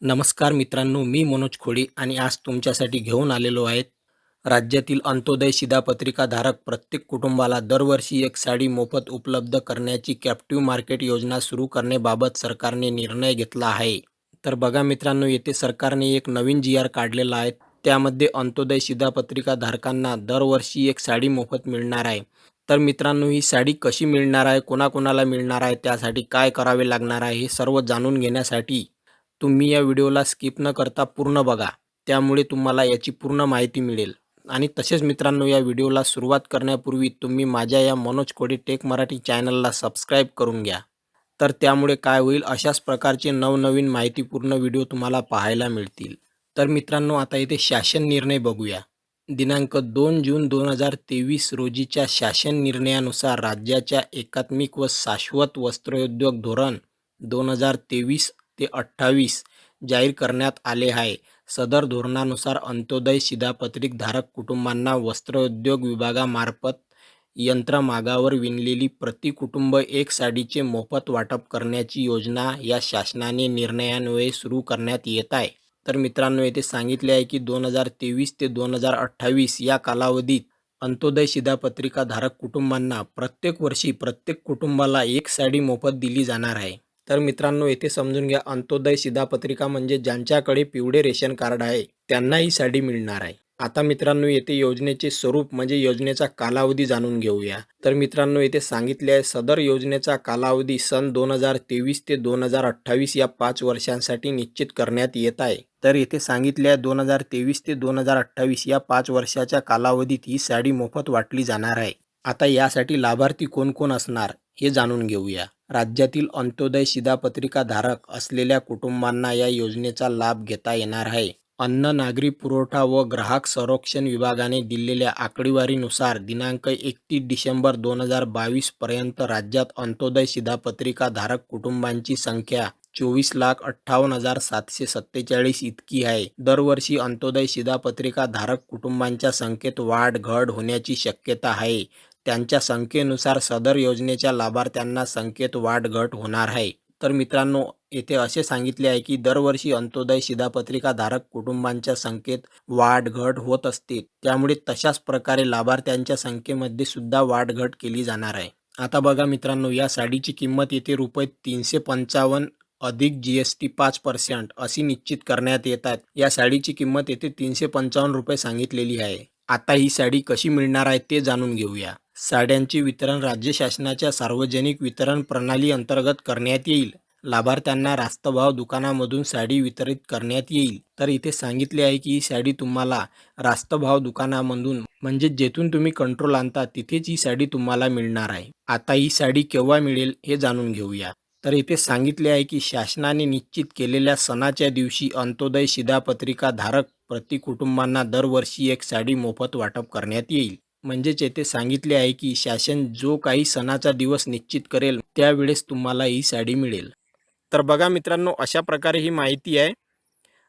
नमस्कार मित्रांनो, मी मनोज खोडे आणि आज तुमच्यासाठी घेऊन आलेलो आहे. राज्यातील अंत्योदय शिधापत्रिकाधारक प्रत्येक कुटुंबाला दरवर्षी एक साडी मोफत उपलब्ध करण्याची कॅप्टिव्ह मार्केट योजना सुरू करण्याबाबत सरकारने निर्णय घेतला आहे. तर बघा मित्रांनो, येथे सरकारने एक नवीन जी.आर. काढलेला आहे. त्यामध्ये अंत्योदय शिधापत्रिकाधारकांना दरवर्षी एक साडी मोफत मिळणार आहे. तर मित्रांनो, ही साडी कशी मिळणार आहे, कोणाकोणाला मिळणार आहे, त्यासाठी काय करावे लागणार आहे, हे सर्व जाणून घेण्यासाठी तुम्ही या व्हिडिओला स्किप न करता पूर्ण बघा. त्यामुळे तुम्हाला याची पूर्ण माहिती मिळेल. आणि तसेच मित्रांनो, या व्हिडिओला सुरुवात करण्यापूर्वी तुम्ही माझ्या या मनोज कोडे टेक मराठी चॅनलला सबस्क्राईब करून घ्या. तर त्यामुळे काय होईल, अशाच प्रकारचे नवनवीन माहितीपूर्ण व्हिडिओ तुम्हाला पाहायला मिळतील. तर मित्रांनो, आता इथे शासन निर्णय बघूया. दिनांक 2 जून 2023 रोजीच्या शासन निर्णयानुसार राज्याच्या एकात्मिक व शाश्वत वस्त्रोद्योग धोरण 2023 ते 28 जाहीर करण्यात आले आहे. सदर धोरणानुसार अंत्योदय शिधापत्रिकाधारक कुटुंबांना वस्त्रोद्योग विभागामार्फत यंत्रमागावर विणलेली प्रति कुटुंब एक साडीचे मोफत वाटप करण्याची योजना या शासनाने निर्णयान्वये सुरू करण्यात येत आहे. तर मित्रांनो, येथे सांगितले आहे की 2023 ते 2028 या कालावधीत अंत्योदय शिधापत्रिकाधारक कुटुंबांना प्रत्येक वर्षी प्रत्येक कुटुंबाला एक साडी मोफत दिली जाणार आहे. तर मित्रांनो, येथे समजून घ्या, अंत्योदय शिधापत्रिका म्हणजे ज्यांच्याकडे पिवळे रेशन कार्ड आहे त्यांना ही साडी मिळणार आहे. आता मित्रांनो, येथे योजनेचे स्वरूप म्हणजे योजनेचा कालावधी जाणून घेऊया. तर मित्रांनो, येथे सांगितले आहे सदर योजनेचा कालावधी सन 2023 ते 2028 या 5 वर्षांसाठी निश्चित करण्यात येत आहे. तर येथे सांगितले आहे 2023 ते 2028 या 5 वर्षाच्या कालावधीत ही साडी मोफत वाटली जाणार आहे. आता यासाठी लाभार्थी कोण कोण असणार हे जाणून घेऊया. राज्यातील अंत्योदय शिधापत्रिकाधारक असलेल्या कुटुंबांना या योजनेचा लाभ घेता येणार आहे. अन्न, नागरी पुरवठा व ग्राहक संरक्षण विभागाने दिलेल्या आकडेवारीनुसार दिनांक 31 डिसेंबर 2022 पर्यंत राज्यात अंत्योदय शिधापत्रिकाधारक कुटुंबांची संख्या 24,58,747 इतकी आहे. दरवर्षी अंत्योदय शिधापत्रिकाधारक कुटुंबांच्या संख्येत वाढ घट होण्याची शक्यता आहे. त्यांच्या संख्येनुसार सदर योजनेच्या लाभार्थ्यांना संख्येत वाढ घट होणार आहे. तर मित्रांनो, येथे असे सांगितले आहे की दरवर्षी अंत्योदय शिधापत्रिकाधारक कुटुंबांच्या संख्येत वाढ घट होत असते. त्यामुळे तशाच प्रकारे लाभार्थ्यांच्या संख्येमध्ये सुद्धा वाढ घट केली जाणार आहे. आता बघा मित्रांनो, या साडीची किंमत येथे रुपये 355 अधिक GST 5% अशी निश्चित करण्यात येत आहे. या साडीची किंमत येथे 355 रुपये सांगितलेली आहे. आता ही साडी कशी मिळणार आहे ते जाणून घेऊया. साड्यांचे वितरण राज्य शासनाच्या सार्वजनिक वितरण प्रणाली अंतर्गत करण्यात येईल. लाभार्थ्यांना रास्तभाव दुकानामधून साडी वितरित करण्यात येईल. तर इथे सांगितले आहे की ही साडी तुम्हाला रास्तभाव दुकानामधून म्हणजे जेथून तुम्ही कंट्रोल आणता तिथेच ही साडी तुम्हाला मिळणार आहे. आता ही साडी केव्हा मिळेल हे जाणून घेऊया. तर इथे सांगितले आहे की शासनाने निश्चित केलेल्या सणाच्या दिवशी अंत्योदय शिधापत्रिकाधारक प्रति कुटुंबांना दरवर्षी एक साडी मोफत वाटप करण्यात येईल. म्हणजेच येथे सांगितले आहे की शासन जो काही सणाचा दिवस निश्चित करेल त्यावेळेस तुम्हाला ही साडी मिळेल. तर बघा मित्रांनो, अशा प्रकारे ही माहिती आहे.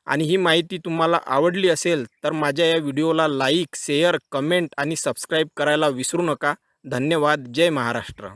आणि ही माहिती तुम्हाला आवडली असेल तर माझ्या या व्हिडिओला लाईक, शेअर, कमेंट आणि सबस्क्राईब करायला विसरू नका. धन्यवाद. जय महाराष्ट्र.